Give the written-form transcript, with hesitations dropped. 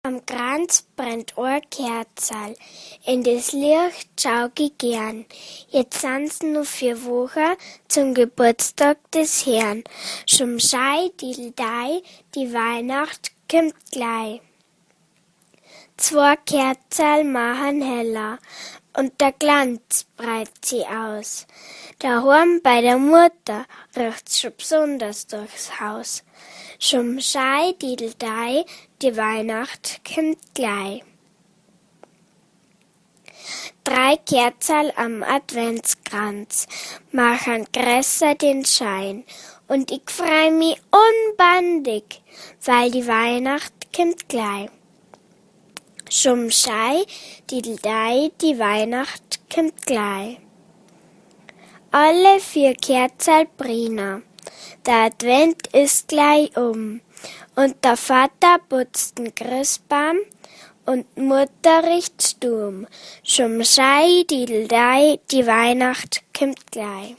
Am Kranz brennt ein Kerzerl, in das Licht schau ich gern. Jetzt sind's nur 4 Wochen zum Geburtstag des Herrn. Schon schei, dideldei, die Weihnacht kommt gleich. 2 Kerzerl machen heller und der Glanz breit sie aus. Daheim bei der Mutter riecht's schon besonders durchs Haus. Schon schei, dideldei, die Weihnacht kommt gleich. 3 Kerzerl am Adventskranz machen grösser den Schein und ich freu mich unbandig, weil die Weihnacht kommt gleich. Schon schei, dideldei, die Weihnacht kommt gleich. Alle 4 Kerzerl brennen, der Advent ist gleich und der Vater putzt den Christbaum und Mutter riecht Sturm. Schon schei, dideldei, die Weihnacht kommt gleich.